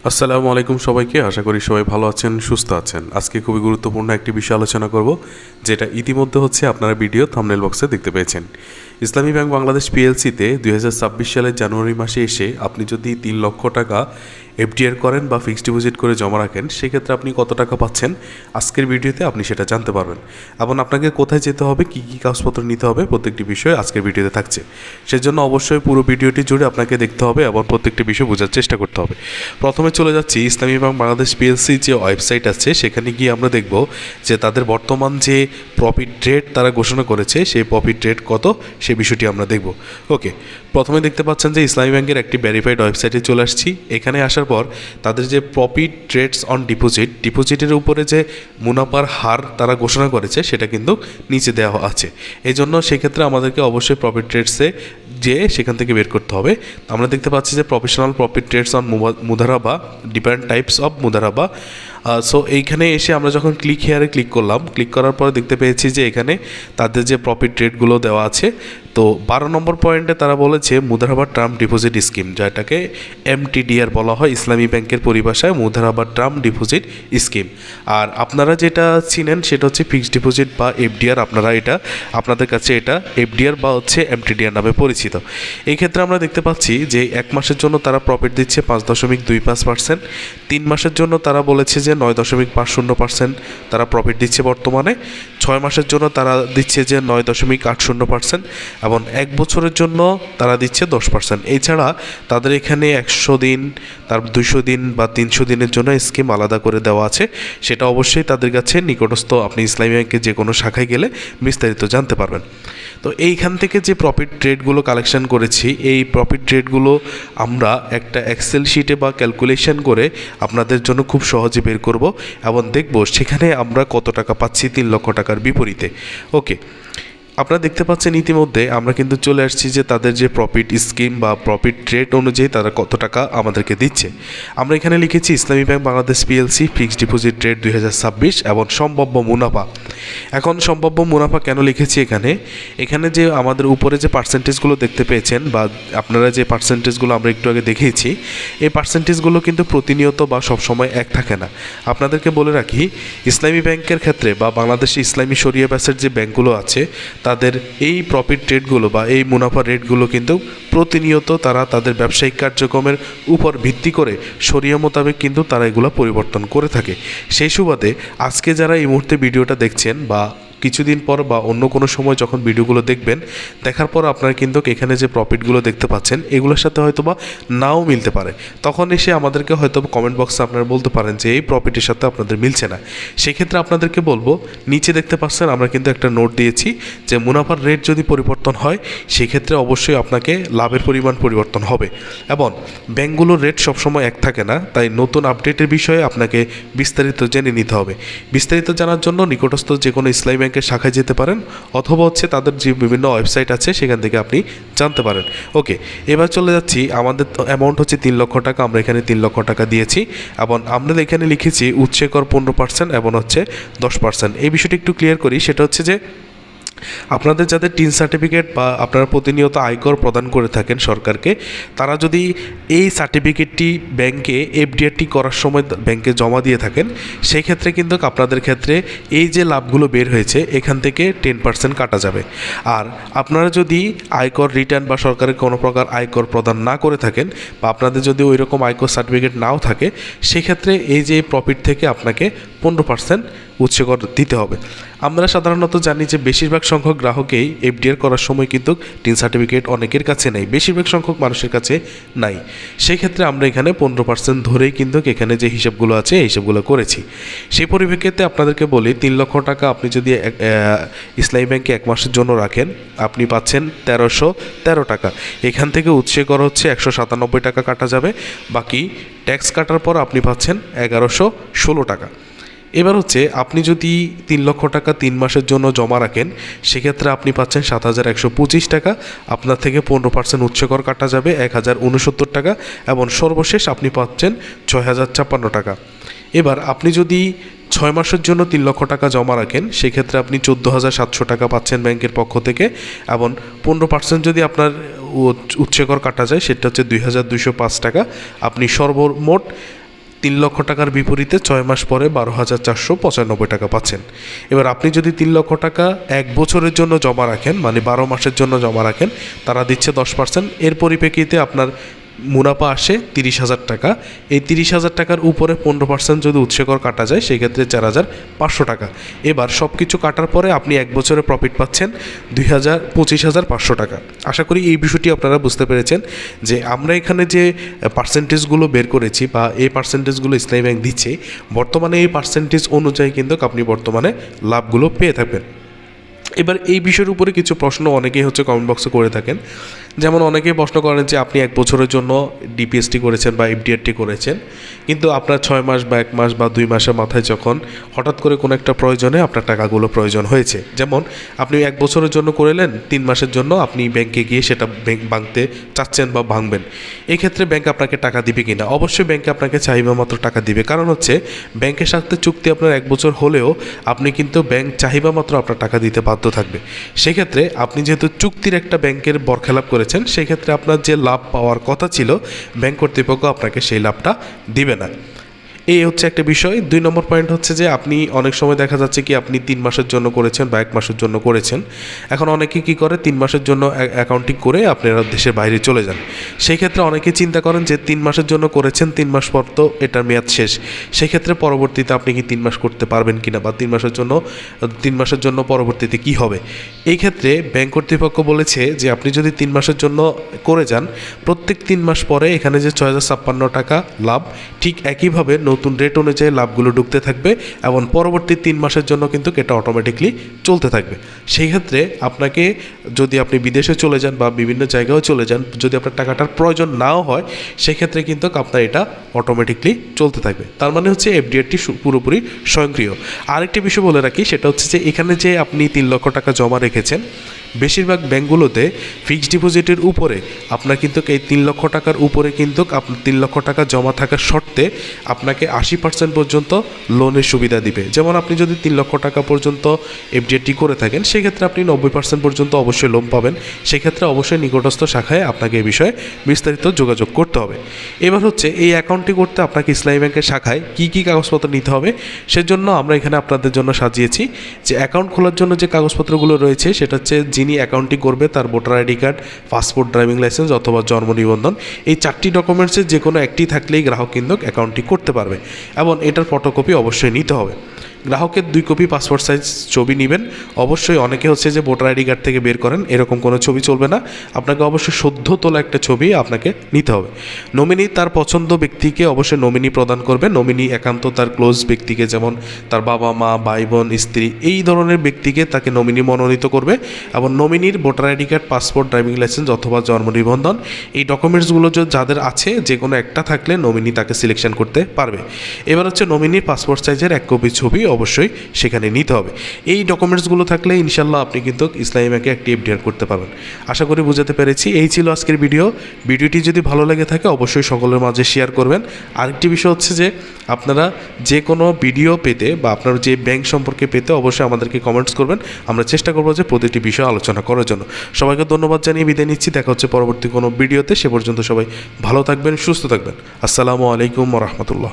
আসসালামু আলাইকুম সবাইকে। আশা করি সবাই ভালো আছেন, সুস্থ আছেন। আজকে খুবই গুরুত্বপূর্ণ একটি বিষয় আলোচনা করব, যেটা ইতিমধ্যে আপনারা ভিডিও থাম্বনেল বক্সে দেখতে পেয়েছেন। ইসলামী ব্যাংক বাংলাদেশ পিএলসিতে 2026 সালের জানুয়ারি মাসে এসে আপনি যদি 3 লক্ষ টাকা এফডিআর করেন বা ফিক্সড ডিপোজিট করে জমা রাখেন, সেক্ষেত্রে আপনি কত টাকা পাচ্ছেন আজকের ভিডিওতে আপনি সেটা জানতে পারবেন। এবং আপনাকে কোথায় যেতে হবে, কী কী কাগজপত্র নিতে হবে, প্রত্যেকটি বিষয় আজকের ভিডিওতে থাকছে। সেজন্য অবশ্যই পুরো ভিডিওটি জুড়ে আপনাকে দেখতে হবে এবং প্রত্যেকটি বিষয় বোঝার চেষ্টা করতে হবে। প্রথমে চলে যাচ্ছি ইসলামী ব্যাংক বাংলাদেশ পিএলসি যে ওয়েবসাইট আছে, সেখানে গিয়ে আমরা দেখব যে তাদের বর্তমান যে প্রফিট রেট তারা ঘোষণা করেছে, সেই প্রফিট রেট কত সেই বিষয়টি আমরা দেখব। ওকে, প্রথমে দেখতে পাচ্ছেন যে ইসলামী ব্যাংকের একটি ভেরিফাইড ওয়েবসাইটে চলে আসছি। এখানে আসার পর তাদের যে প্রফিট রেটস অন ডিপোজিটের উপরে যে মুনাফার হার তারা ঘোষণা করেছে, সেটা কিন্তু নিচে দেওয়া আছে। এই জন্য সেক্ষেত্রে আমাদেরকে অবশ্যই প্রফিট রেটসে যে সেখান থেকে বের করতে হবে। আমরা দেখতে পাচ্ছি যে professional profit rates on Mudaraba, different types of Mudaraba. So এইখানে এসে আমরা যখন ক্লিক ক্লিক করলাম, ক্লিক করার পরে দেখতে পেয়েছি যে এখানে তাদের যে প্রফিট রেটগুলো দেওয়া আছে। তো 12 নম্বর পয়েন্টে তারা বলেছে মুদারাবা টার্ম ডিপোজিট স্কিম, যেটাকে এমটিডিআর বলা হয় ইসলামী ব্যাংকের পরিভাষায়, মুদারাবা টার্ম ডিপোজিট স্কিম। আর আপনারা যেটা চিনেন সেটা হচ্ছে ফিক্সড ডিপোজিট বা এফডিআর। আপনাদের কাছে এটা এফডিআর বা এমটিডিআর নামে পরিচিত। এই ক্ষেত্রে আমরা দেখতে পাচ্ছি যে 1 মাসের জন্য তারা প্রফিট দিচ্ছে 5.25%, 3 মাসের জন্য তারা বলেছে যে 9.50% তারা প্রফিট দিচ্ছে বর্তমানে, 6 মাসের জন্য তারা দিচ্ছে যে 9.80%, এবং 1 বছরের জন্য তারা দিচ্ছে 10%। এছাড়া তাদের এখানে 100 দিন, তার 200 দিন বা 300 দিনের জন্য স্কিম আলাদা করে দেওয়া আছে। সেটা অবশ্যই তাদের কাছে নিকটস্থ আপনি ইসলামী ব্যাংকের যে কোনো শাখায় গেলে বিস্তারিত জানতে পারবেন। তো এইখান থেকে যে প্রফিট রেটগুলো কালেকশন করেছি, এই প্রফিট রেটগুলো আমরা একটা এক্সেল শিটে বা ক্যালকুলেশন করে আপনাদের জন্য খুব সহজে বের করব এবং দেখব সেখানে আমরা কত টাকা পাচ্ছি 3 লক্ষ টাকার বিপরীতে। ওকে, আপনারা দেখতে পাচ্ছেন ইতিমধ্যে আমরা কিন্তু চলে আসছি যে তাদের যে প্রফিট স্কিম বা প্রফিট রেট অনুযায়ী তারা কত টাকা আমাদেরকে দিচ্ছে। আমরা এখানে লিখেছি ইসলামী bank Bangladesh PLC fixed deposit rate 2026 এবং সম্ভাব্য মুনাফা। এখন সম্ভাব্য মুনাফা কেন লিখেছি এখানে যে আমাদের উপরে যে পার্সেন্টেজগুলো দেখতে পেয়েছেন বা আপনারা যে পার্সেন্টেজগুলো আমরা একটু আগে দেখেছি, এই পার্সেন্টেজগুলো কিন্তু প্রতিনিয়ত বা সবসময় এক থাকে না। আপনাদেরকে বলে রাখি, ইসলামী ব্যাংকের ক্ষেত্রে বা বাংলাদেশে ইসলামী শরিয়া ব্যাসের যে ব্যাংকগুলো আছে, তাদের এই প্রফিট রেটগুলো বা এই মুনাফার রেটগুলো কিন্তু প্রতিনিয়ত তারা তাদের ব্যবসায়িক কার্যক্রমের উপর ভিত্তি করে শরিয়া মোতাবেক কিন্তু তারা এগুলো পরিবর্তন করে থাকে। সেই সুবাদে আজকে যারা এই মুহূর্তে ভিডিওটা দেখছেন বা কিছুদিন পর বা অন্য কোনো সময় যখন ভিডিওগুলো দেখবেন, দেখার পর আপনারা কিন্তু এখানে যে প্রফিটগুলো দেখতে পাচ্ছেন এগুলোর সাথে হয়তো বা নাও মিলতে পারে। তখন এসে আমাদেরকে হয়তো কমেন্ট বক্সে আপনারা বলতে পারেন যে এই প্রফিটের সাথে আপনাদের মিলছে না। সেক্ষেত্রে আপনাদেরকে বলবো, নিচে দেখতে পাচ্ছেন আমরা কিন্তু একটা নোট দিয়েছি যে মুনাফার রেট যদি পরিবর্তন হয়, সেক্ষেত্রে অবশ্যই আপনাকে লাভের পরিমাণ পরিবর্তন হবে। এবং ব্যাংকগুলোর রেট সবসময় এক থাকে না, তাই নতুন আপডেটের বিষয়ে আপনাকে বিস্তারিত জেনে নিতে হবে। বিস্তারিত জানার জন্য নিকটস্থ যে কোনো ইসলামী ব্যাংকের শাখায় যেতে পারেন, অথবা তাদের যে বিভিন্ন ওয়েবসাইট আছে সেখান থেকে আপনি জানতে পারেন। ওকে, এবার চলে যাচ্ছি, আমাদের অ্যামাউন্ট হচ্ছে 3 লক্ষ টাকা। আমরা এখানে 3 লক্ষ টাকা দিয়েছি এবং আমরা এখানে লিখেছি উৎসে কর 15% এবং 10%। এই বিষয়টি একটু ক্লিয়ার করি, সেটা হচ্ছে যে আপনাদের যাদের টিন সার্টিফিকেট বা আপনারা প্রতিনিয়ত আয়কর প্রদান করে থাকেন সরকারকে, তারা যদি এই সার্টিফিকেটটি ব্যাংকে এফডিআরটি করার সময় ব্যাংকে জমা দিয়ে থাকেন, সেই ক্ষেত্রে কিন্তু আপনাদের ক্ষেত্রে এই যে লাভগুলো বের হয়েছে এখান থেকে 10% কাটা যাবে। আর আপনারা যদি আয়কর রিটার্ন বা সরকারের কোনো প্রকার আয়কর প্রদান না করে থাকেন বা আপনাদের যদি ওই রকম আয়কর সার্টিফিকেট নাও থাকে, সেক্ষেত্রে এই যে প্রফিট থেকে আপনাকে 15% উৎসে কর দিতে হবে। আমরা সাধারণত জানি যে বেশিরভাগ সংখ্যক গ্রাহকেই এফডিআর করার সময় কিন্তু টিন সার্টিফিকেট অনেকের কাছে নেই, বেশিরভাগ সংখ্যক মানুষের কাছে নাই। সেই ক্ষেত্রে আমরা এখানে 15% ধরেই কিন্তু এখানে যে হিসাবগুলো আছে এই হিসাবগুলো করেছি। সেই পরিপ্রেক্ষিতে আপনাদেরকে বলি, 3 লক্ষ টাকা আপনি যদি ইসলামী ব্যাংকে 1 মাসের জন্য রাখেন, আপনি পাচ্ছেন 1313 টাকা। এখান থেকে উৎসে কর হচ্ছে 197 টাকা কাটা যাবে, বাকি ট্যাক্স কাটার পর আপনি পাচ্ছেন 1116 টাকা। এবার আপনি যদি 3 লক্ষ টাকা 3 মাসের জন্য জমা রাখেন, সেক্ষেত্রে আপনি পাচ্ছেন 7125 টাকা। আপনার থেকে 15% উৎসে কর কাটা যাবে 1069 টাকা এবং সর্বশেষ আপনি পাচ্ছেন 6056 টাকা। এবার আপনি যদি 6 মাসের জন্য 3 লক্ষ টাকা জমা রাখেন, সেক্ষেত্রে আপনি 14,700 টাকা পাচ্ছেন ব্যাংকের পক্ষ থেকে এবং 15% যদি আপনার উৎসে কর কাটা যায়, সেটা হচ্ছে 2,205 টাকা। আপনি সর্বমোট 3 লক্ষ টাকার বিপরীতে 6 মাস পরে 12,495 টাকা পাচ্ছেন। এবার আপনি যদি 3 লক্ষ টাকা 1 বছরের জন্য জমা রাখেন, মানে 12 মাসের জন্য জমা রাখেন, তারা দিচ্ছে 10%। এর পরিপ্রেক্ষিতে আপনার মুনাফা আসে 30,000 টাকা। এই 30,000 টাকার উপরে 15% যদি উৎসে কর কাটা যায়, সেই ক্ষেত্রে 4,500 টাকা। এবার সব কিছু কাটার পরে আপনি 1 বছরে প্রফিট পাচ্ছেন 25,500 টাকা। আশা করি এই বিষয়টি আপনারা বুঝতে পেরেছেন যে আমরা এখানে যে পার্সেন্টেজগুলো বের করেছি বা এই পার্সেন্টেজগুলো ইসলামী ব্যাংক দিচ্ছে, বর্তমানে এই পার্সেন্টেজ অনুযায়ী কিন্তু আপনি বর্তমানে লাভগুলো পেয়ে থাকবেন। এবার এই বিষয়ের উপরে কিছু প্রশ্ন অনেকেই কমেন্ট বক্সে করে থাকেন। যেমন অনেকেই প্রশ্ন করেন যে আপনি 1 বছরের জন্য ডিপিএসটি করেছেন বা এফডিআরটি করেছেন, কিন্তু আপনার 6 মাস বা 1 মাস বা 2 মাসের মাথায় যখন হঠাৎ করে কোনো একটা প্রয়োজনে আপনার টাকাগুলো প্রয়োজন হয়েছে, যেমন আপনি 1 বছরের জন্য করলেন, 3 মাসের জন্য আপনি ব্যাংকে গিয়ে সেটা ভাঙতে চাচ্ছেন বা ভাঙবেন, এই ক্ষেত্রে ব্যাংক আপনাকে টাকা দিবে কিনা? অবশ্যই ব্যাংকে আপনাকে চাহিদা মাত্র টাকা দিবে। কারণ ব্যাংকের সাথে চুক্তি আপনার 1 বছর হলেও আপনি কিন্তু ব্যাংক চাহিদা মাত্র আপনার টাকা দিতে বাধ্য থাকবে। সেক্ষেত্রে আপনি যেহেতু চুক্তির একটা ব্যাংকের বরখেলাপ করেছেন, সেক্ষেত্রে আপনার যে লাভ পাওয়ার কথা ছিল, ব্যাংক কর্তৃপক্ষ আপনাকে সেই লাভটা দিবে না। এই একটা বিষয়। 2 নম্বর পয়েন্ট যে আপনি অনেক সময় দেখা যাচ্ছে কি আপনি 3 মাসের জন্য করেছেন বা 1 মাসের জন্য করেছেন। এখন অনেকে কি করে 3 মাসের জন্য অ্যাকাউন্টিং করে আপনারা দেশের বাইরে চলে যান। সেই ক্ষেত্রে অনেকে চিন্তা করেন যে 3 মাসের জন্য করেছেন, 3 মাস পর তো এটার মেয়াদ শেষ, সেই ক্ষেত্রে পরবর্তীতে আপনি কি 3 মাস করতে পারবেন কিনা বা 3 মাসের জন্য পরবর্তীতে কি হবে? এই ক্ষেত্রে ব্যাংক কর্তৃপক্ষ বলেছে যে আপনি যদি 3 মাসের জন্য করে যান, প্রত্যেক 3 মাস পরে এখানে যে 6,056 টাকা লাভ, ঠিক একইভাবে নতুন রেট অনুযায়ী লাভগুলো ঢুকতে থাকবে এবং পরবর্তী 3 মাসের জন্য কিন্তু এটা অটোমেটিকলি চলতে থাকবে। সেই ক্ষেত্রে আপনাকে যদি আপনি বিদেশে চলে যান বা বিভিন্ন জায়গায়ও চলে যান, যদি আপনার টাকাটার প্রয়োজন নাও হয়, সেক্ষেত্রে কিন্তু আপনার এটা অটোমেটিকলি চলতে থাকবে। তার মানে এফডিআরটি পুরোপুরি স্বয়ংক্রিয়। আরেকটি বিষয় বলে রাখি, সেটা যে এখানে যে আপনি 3 লক্ষ টাকা জমা রেখেছেন, বেশিরভাগ ব্যাঙ্কগুলোতে ফিক্সড ডিপোজিটের উপরে আপনার কিন্তু এই 3 লক্ষ টাকার উপরে কিন্তু 3 লক্ষ টাকা জমা থাকার শর্তে আপনাকে 80% পর্যন্ত লোনের সুবিধা দিবে। যেমন আপনি যদি 3 লক্ষ টাকা পর্যন্ত এফডিআরটি করে থাকেন, সেক্ষেত্রে আপনি 90% পর্যন্ত অবশ্যই লোন পাবেন। সেক্ষেত্রে অবশ্যই নিকটস্থ শাখায় আপনাকে এই বিষয়ে বিস্তারিত যোগাযোগ করতে হবে। এবার এই অ্যাকাউন্টটি করতে আপনাকে ইসলামী ব্যাংকের শাখায় কী কী কাগজপত্র নিতে হবে, সেজন্য আমরা এখানে আপনাদের জন্য সাজিয়েছি যে অ্যাকাউন্ট খোলার জন্য যে কাগজপত্রগুলো রয়েছে, সেটা যিনি অ্যাকাউন্টটি করবে তার voter ID card, passport, driving licence অথবা জন্ম নিবন্ধন, এই 4টি ডকুমেন্টসের যে কোনো একটি থাকলেই গ্রাহক কিন্তু অ্যাকাউন্টটি করতে পারবে এবং এটার ফটোকপি অবশ্যই নিতে হবে। গ্রাহকের 2 কপি পাসপোর্ট সাইজ ছবি নেবেন। অবশ্যই অনেকে যে ভোটার আইডি কার্ড থেকে বের করেন, এরকম কোনো ছবি চলবে না, আপনাকে অবশ্যই সদ্য তোলা একটা ছবি আপনাকে নিতে হবে। নমিনি তার পছন্দ ব্যক্তিকে অবশ্যই নমিনি প্রদান করবে। নমিনি একান্ত তার ক্লোজ ব্যক্তিকে, যেমন তার বাবা মা, ভাই বোন, স্ত্রী, এই ধরনের ব্যক্তিকে তাকে নমিনি মনোনীত করবে এবং নমিনির voter ID card, passport, driving licence অথবা জন্ম নিবন্ধন, এই ডকুমেন্টসগুলো যাদের আছে যে কোনো একটা থাকলে নমিনি তাকে সিলেকশন করতে পারবে। এবার নমিনির পাসপোর্ট সাইজের 1 কপি ছবি অবশ্যই সেখানে নিতে হবে। এই ডকুমেন্টসগুলো থাকলে ইনশাল্লাহ আপনি কিন্তু ইসলামী ব্যাংকে একটি এফডিআর করতে পারবেন। আশা করি বুঝাতে পেরেছি। এই ছিল আজকের ভিডিওটি যদি ভালো লেগে থাকে অবশ্যই সকলের মাঝে শেয়ার করবেন। আরেকটি বিষয় যে আপনারা যে কোনো ভিডিও পেতে বা আপনার যে ব্যাংক সম্পর্কে পেতে অবশ্যই আমাদেরকে কমেন্টস করবেন। আমরা চেষ্টা করবো যে প্রতিটি বিষয় আলোচনা করার জন্য। সবাইকে ধন্যবাদ জানিয়ে বিদায় নিচ্ছি। দেখা হচ্ছে পরবর্তী কোনো ভিডিওতে। সে পর্যন্ত সবাই ভালো থাকবেন, সুস্থ থাকবেন। আসসালামু আলাইকুম ওয়া রাহমাতুল্লাহ।